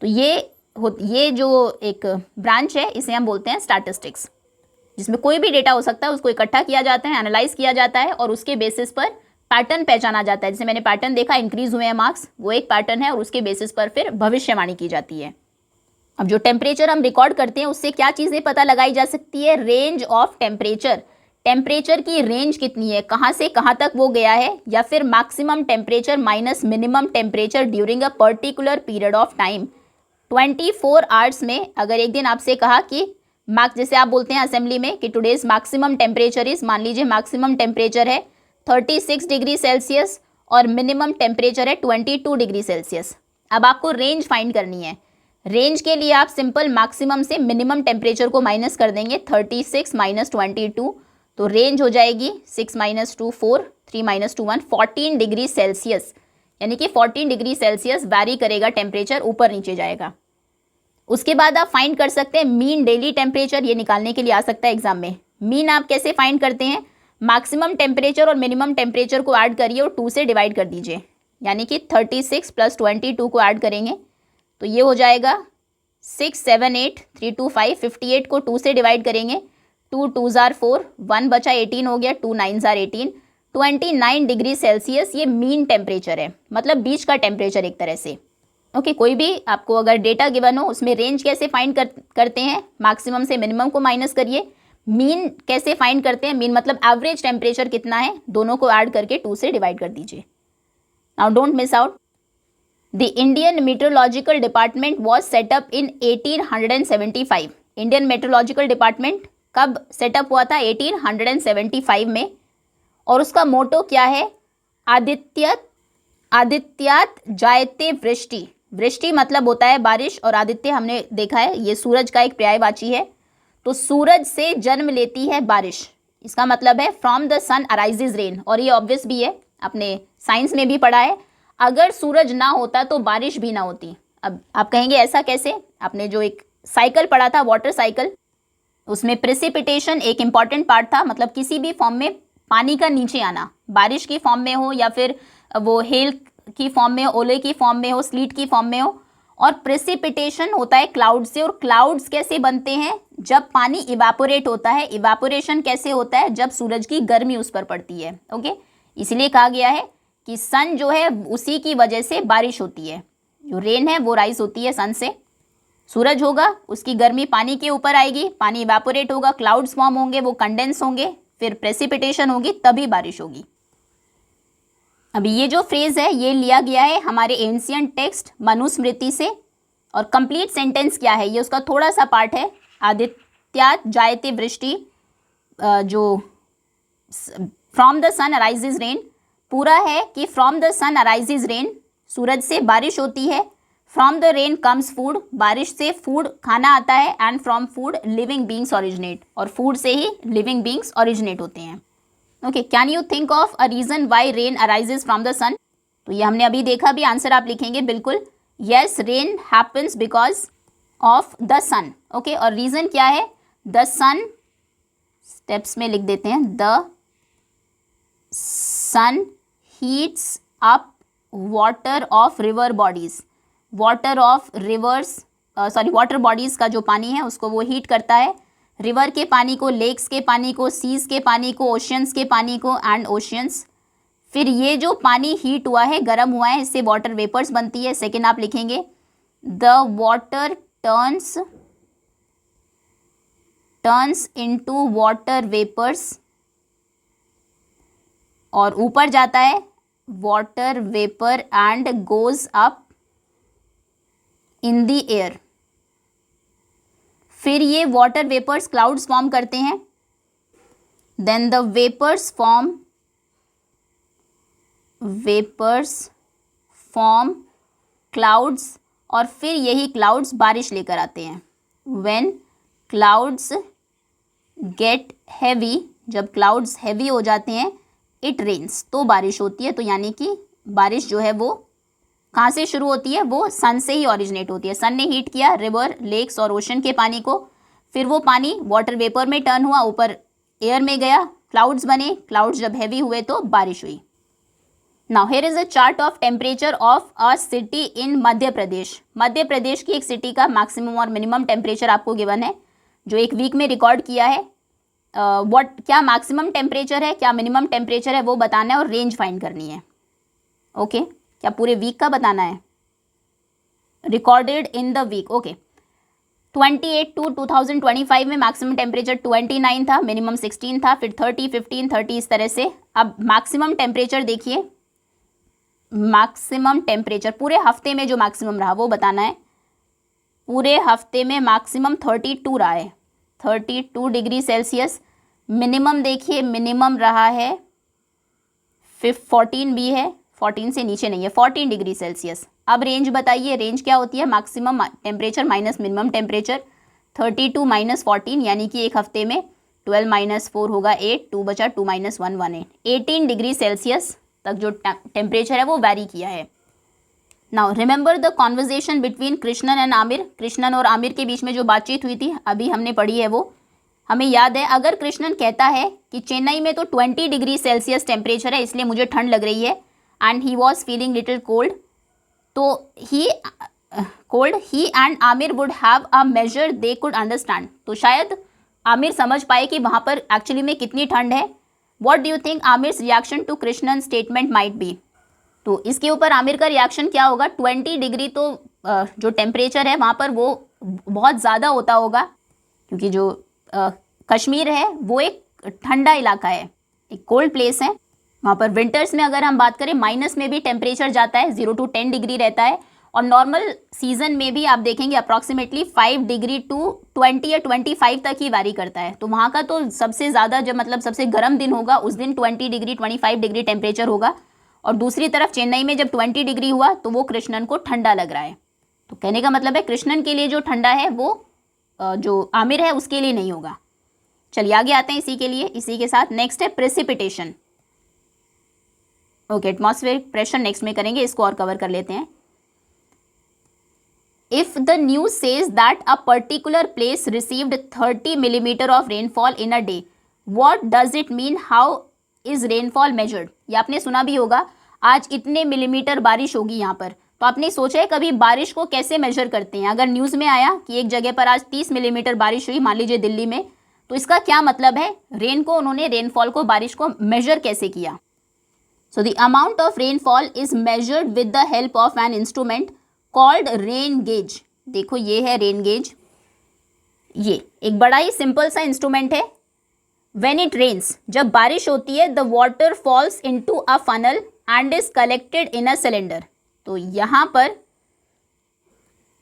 तो ये जो एक ब्रांच है इसे हम बोलते हैं स्टैटिस्टिक्स, जिसमें कोई भी डेटा हो सकता है, उसको इकट्ठा किया जाता है, एनालाइज किया जाता है और उसके बेसिस पर पैटर्न पहचाना जाता है। जैसे मैंने पैटर्न देखा, इंक्रीज हुए हैं मार्क्स, वो एक पैटर्न है और उसके बेसिस पर फिर भविष्यवाणी की जाती है। अब जो टेम्परेचर हम रिकॉर्ड करते हैं उससे क्या चीज़ें पता लगाई जा सकती है, रेंज ऑफ टेम्परेचर, टेम्परेचर की रेंज कितनी है, कहाँ से कहाँ तक वो गया है, या फिर maximum temperature minus minimum temperature during a particular period of time. 24 hours में अगर एक दिन आपसे कहा कि जैसे आप बोलते हैं असेंबली में कि टुडेज मैक्सिमम टेम्परेचर इज, मान लीजिए मैक्सिमम टेम्परेचर है 36 डिग्री सेल्सियस और मिनिमम टेम्परेचर है 22 डिग्री सेल्सियस। अब आपको रेंज फाइंड करनी है। रेंज के लिए आप सिंपल मैक्सिमम से मिनिमम टेम्परेचर को माइनस कर देंगे, 36 माइनस 22, तो रेंज हो जाएगी 6 माइनस 2 4, 3 माइनस 2 1, 14 डिग्री सेल्सियस, यानी कि 14 डिग्री सेल्सियस वैरी करेगा टेम्परेचर, ऊपर नीचे जाएगा। उसके बाद आप फाइंड कर सकते हैं मीन डेली टेम्परेचर, ये निकालने के लिए आ सकता है एग्जाम में। मीन आप कैसे फाइंड करते हैं, मैक्सिमम टेम्परेचर और मिनिमम टेम्परेचर को ऐड करिए और 2 से डिवाइड कर दीजिए, यानी कि 36 प्लस 22 को ऐड करेंगे तो ये हो जाएगा 6 7 8 3 2 5, 58 को 2 से डिवाइड करेंगे, 2 2 जार 4, 1 बचा 18 हो गया, 2 9 जार 18, 29 डिग्री सेल्सियस ये मीन टेम्परेचर है, मतलब बीच का टेम्परेचर एक तरह से। ओके, कोई भी आपको अगर डेटा गिवन हो उसमें रेंज कैसे फाइंड करते हैं, मैक्सिमम से मिनिमम को माइनस करिए। मीन कैसे फाइंड करते हैं, मीन मतलब एवरेज टेम्परेचर कितना है, दोनों को ऐड करके 2 से डिवाइड कर दीजिए। Now don't miss out, the Indian meteorological department was set up in 1875। Indian meteorological department कब सेटअप हुआ था, 1875 में, और उसका मोटो क्या है, आदित्यात जायते वृष्टि। वृष्टि मतलब होता है बारिश, और आदित्य हमने देखा है ये सूरज का एक पर्यायवाची है, तो सूरज से जन्म लेती है बारिश, इसका मतलब है from the sun arises rain, और ये ऑब्वियस भी है, आपने साइंस में भी पढ़ा है, अगर सूरज ना होता तो बारिश भी ना होती। अब आप कहेंगे ऐसा कैसे, आपने जो एक साइकिल पढ़ा था वाटर साइकिल, उसमें प्रेसिपिटेशन एक इंपॉर्टेंट पार्ट था, मतलब किसी भी फॉर्म में पानी का नीचे आना, बारिश की फॉर्म में हो या फिर वो हेल की फॉर्म में हो, ओले की फॉर्म में हो, स्लीट की फॉर्म में हो, और प्रेसिपिटेशन होता है क्लाउड से, और क्लाउड्स कैसे बनते हैं, जब पानी इवापोरेट होता है। इवापोरेशन कैसे होता है, जब सूरज की गर्मी उस पर पड़ती है। ओके, इसलिए कहा गया है कि सन जो है उसी की वजह से बारिश होती है, जो रेन है वो राइज होती है सन से। सूरज होगा, उसकी गर्मी पानी के ऊपर आएगी, पानी इवापोरेट होगा, क्लाउड्स फॉर्म होंगे, वो कंडेंस होंगे, फिर प्रेसिपिटेशन होगी, तभी बारिश होगी। अभी ये जो फ्रेज है ये लिया गया है हमारे एंशियंट टेक्स्ट मनुस्मृति से, और कंप्लीट सेंटेंस क्या है, ये उसका थोड़ा सा पार्ट है। आदित्यात जायते वृष्टि, जो from the sun arises rain, पूरा है कि from the sun arises rain, सूरज से बारिश होती है, from the rain comes food, बारिश से फूड खाना आता है, and from food living beings originate, और फूड से ही लिविंग बींग्स ओरिजिनेट होते हैं। Okay, can you think of a reason why rain arises from the sun, तो ये हमने अभी देखा भी, आंसर आप लिखेंगे बिल्कुल, yes rain happens because of the sun. Okay, और रीजन क्या है, द सन, स्टेप्स में लिख देते हैं, the sun heats up water of river bodies, water of rivers water bodies का जो पानी है उसको वो हीट करता है, रिवर के पानी को, लेक्स के पानी को, सीज के पानी को, ओशियंस के पानी को, एंड ओशियंस। फिर ये जो पानी हीट हुआ है, गर्म हुआ है, इससे वाटर वेपर्स बनती है। सेकेंड आप लिखेंगे the water turns into water vapours, और ऊपर जाता है water vapour and goes up in the air. फिर ये वाटर वेपर्स क्लाउड्स फॉर्म करते हैं, then the vapours form clouds, और फिर यही क्लाउड्स बारिश लेकर आते हैं। व्हेन क्लाउड्स गेट हैवी, जब क्लाउड्स हैवी हो जाते हैं, इट रेन्स, तो बारिश होती है। तो यानी कि बारिश जो है वो कहाँ से शुरू होती है, वो सन से ही ऑरिजिनेट होती है। सन ने हीट किया रिवर, लेक्स और ओशन के पानी को, फिर वो पानी वाटर वेपर में टर्न हुआ, ऊपर एयर में गया, क्लाउड्स बने, क्लाउड्स जब हैवी हुए तो बारिश हुई। Now here is a chart of temperature of a city in Madhya Pradesh. Madhya Pradesh की एक सिटी का मैक्सिमम और मिनिमम टेम्परेचर आपको गिवन है, जो एक वीक में रिकॉर्ड किया है। क्या मैक्सिमम टेम्परेचर है, क्या मिनिमम टेम्परेचर है, वो बताना है और रेंज फाइंड करनी है। ओके क्या पूरे वीक का बताना है, recorded in the week. Okay 28 to 2025 में मैक्सिमम टेम्परेचर 29 था, मिनिमम 16 था, फिर 30, 15, 30 इस तरह से। अब मैक्सिमम टेम्परेचर देखिए, मैक्सिमम टेम्परेचर पूरे हफ्ते में जो मैक्सिमम रहा वो बताना है। पूरे हफ्ते में मैक्सिमम 32 रहा है, 32 डिग्री सेल्सियस। मिनिमम देखिए, मिनिमम रहा है 14 भी है, 14 से नीचे नहीं है, 14 डिग्री सेल्सियस। अब रेंज बताइए, रेंज क्या होती है, maximum temperature minus minimum temperature, 32 minus 14, यानी कि एक हफ्ते में 12 माइनस 4 होगा 8, 2 बचा, 2 माइनस 1 1, 18 डिग्री सेल्सियस तक जो टेम्परेचर है वो वैरी किया है। Now remember the conversation between Krishnan and Aamir. Krishnan और आमिर के बीच में जो बातचीत हुई थी अभी हमने पढ़ी है, वो हमें याद है। अगर कृष्णन कहता है कि चेन्नई में तो 20 डिग्री सेल्सियस टेम्परेचर है, इसलिए मुझे ठंड लग रही है, and he was feeling little cold, तो he and Aamir would have a measure they could understand. तो शायद आमिर समझ पाए कि वहाँ पर एक्चुअली में कितनी ठंड है। What do you think Aamir's reaction to Krishnan statement might be. तो इसके ऊपर आमिर का रिएक्शन क्या होगा, 20 डिग्री तो जो टेम्परेचर है वहाँ पर वो बहुत ज़्यादा होता होगा, क्योंकि जो कश्मीर है वो एक ठंडा इलाका है, एक कोल्ड प्लेस है। वहाँ पर विंटर्स में अगर हम बात करें माइनस में भी टेम्परेचर जाता है, 0 to 10 डिग्री रहता है, और नॉर्मल सीजन में भी आप देखेंगे अप्रॉक्सीमेटली 5 डिग्री टू 20 या 25 तक ही वारी करता है। तो वहाँ का तो सबसे ज़्यादा जब मतलब सबसे गर्म दिन होगा उस दिन 20 डिग्री 25 डिग्री टेम्परेचर होगा, और दूसरी तरफ चेन्नई में जब 20 डिग्री हुआ तो वो कृष्णन को ठंडा लग रहा है। तो कहने का मतलब है कृष्णन के लिए जो ठंडा है वो जो आमिर है उसके लिए नहीं होगा। चलिए आगे आते हैं इसी के लिए, इसी के साथ नेक्स्ट है precipitation. Okay atmospheric pressure next में करेंगे, इसको और कवर कर लेते हैं। If the news says that a particular place received 30 millimetre of rainfall in a day, what does it mean, how is rainfall measured. ये आपने सुना भी होगा, आज इतने मिलीमीटर बारिश होगी यहाँ पर। तो आपने सोचा है कभी बारिश को कैसे मेजर करते हैं। अगर न्यूज़ में आया कि एक जगह पर आज 30 मिलीमीटर बारिश हुई, मान लीजिए दिल्ली में, तो इसका क्या मतलब है, रेन को उन्होंने रेनफॉल को बारिश को मेजर कैसे किया। So the amount of rainfall is measured with the help of an instrument called rain gauge। देखो ये है रेन गेज, ये एक बड़ा ही सिंपल सा इंस्ट्रूमेंट है। When it rains, जब बारिश होती है, the water falls into a funnel and is collected in a cylinder। तो यहाँ पर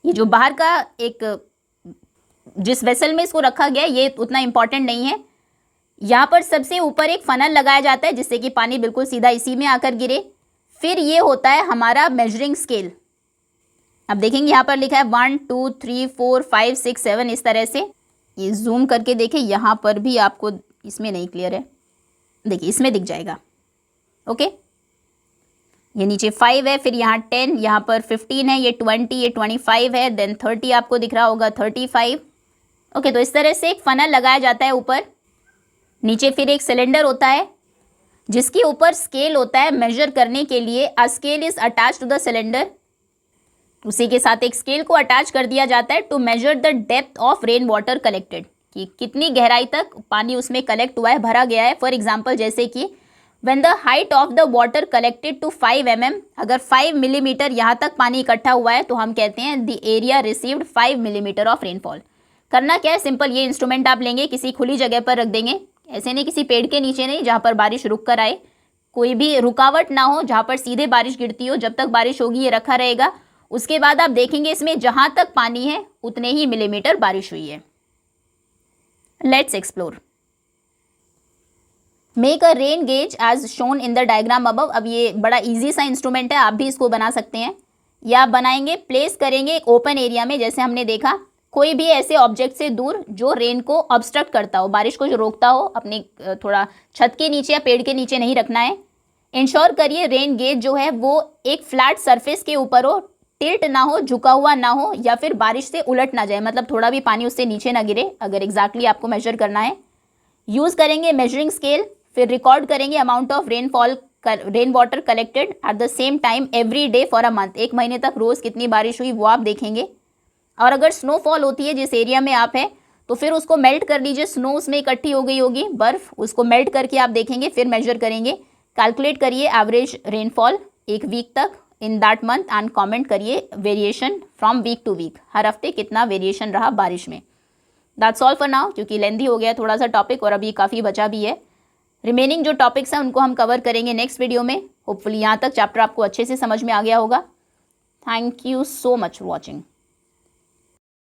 ये जो बाहर का एक जिस वेसल में इसको रखा गया ये उतना इंपॉर्टेंट नहीं है। यहाँ पर सबसे ऊपर एक फनल लगाया जाता है जिससे कि पानी बिल्कुल सीधा इसी में आकर गिरे। फिर ये होता है हमारा मेजरिंग स्केल। अब देखेंगे यहाँ पर लिखा है 1 2 3 4 5 6 7 इस तरह से। ये जूम करके देखें, यहाँ पर भी आपको इसमें नहीं क्लियर है, देखिए इसमें दिख जाएगा। ओके ये नीचे 5 है, फिर यहाँ 10, यहाँ पर 15 है, ये 20, ये 25 है, देन 30 आपको दिख रहा होगा 35। ओके तो इस तरह से एक फनल लगाया जाता है ऊपर, नीचे फिर एक सिलेंडर होता है जिसके ऊपर स्केल होता है मेजर करने के लिए। A scale is attach to the cylinder, उसी के साथ एक स्केल को अटैच कर दिया जाता है to measure the depth of rain water collected, कि कितनी गहराई तक पानी उसमें कलेक्ट हुआ है, भरा गया है। फॉर एग्जाम्पल जैसे कि when the height of the water collected to 5 mm, अगर 5 मिलीमीटर यहाँ तक पानी इकट्ठा हुआ है तो हम कहते हैं the area received 5 millimetre of rainfall. करना क्या है, सिंपल, ये इंस्ट्रूमेंट आप लेंगे, किसी खुली जगह पर रख देंगे, ऐसे नहीं किसी पेड़ के नीचे नहीं जहाँ पर बारिश रुक कर आए, कोई भी रुकावट ना हो जहाँ पर सीधे बारिश गिरती हो, जब तक बारिश होगी ये रखा रहेगा। उसके बाद आप देखेंगे इसमें जहाँ तक पानी है उतने ही मिलीमीटर बारिश हुई है। Let's explore. Make a rain gauge as shown in the diagram above. अब ये बड़ा इजी सा इंस्ट्रूमेंट है, आप भी इसको बना सकते हैं, या आप बनाएंगे, प्लेस करेंगे एक ओपन एरिया में, जैसे हमने देखा कोई भी ऐसे ऑब्जेक्ट से दूर जो रेन को ऑब्स्ट्रक्ट करता हो, बारिश को जो रोकता हो, अपने थोड़ा छत के नीचे या पेड़ के नीचे नहीं रखना है। इंश्योर करिए रेन गेज जो है वो एक फ्लैट सरफेस के ऊपर हो, टिल्ट ना हो, झुका हुआ ना हो, या फिर बारिश से उलट ना जाए, मतलब थोड़ा भी पानी उससे नीचे ना गिरे अगर एग्जैक्टली आपको मेजर करना है। यूज़ करेंगे मेजरिंग स्केल, फिर रिकॉर्ड करेंगे amount of rain water collected at the same time every day for a month. एक महीने तक रोज़ कितनी बारिश हुई वो आप देखेंगे। और अगर स्नोफॉल होती है जिस एरिया में आप हैं तो फिर उसको मेल्ट कर लीजिए, स्नो उसमें इकट्ठी हो गई होगी, बर्फ़, उसको मेल्ट करके आप देखेंगे, फिर मेजर करेंगे। कैलकुलेट करिए एवरेज रेनफॉल एक वीक तक in that month and comment करिए variation from week to week, हर हफ्ते कितना वेरिएशन रहा बारिश में। दैट्स ऑल फॉर नाउ, क्योंकि लेंदी हो गया थोड़ा सा टॉपिक और अभी काफ़ी बचा भी है। रिमेनिंग जो टॉपिक्स हैं उनको हम कवर करेंगे नेक्स्ट वीडियो में। होपफुली यहाँ तक चैप्टर आपको अच्छे से समझ में आ गया होगा। Thank you so much for watching.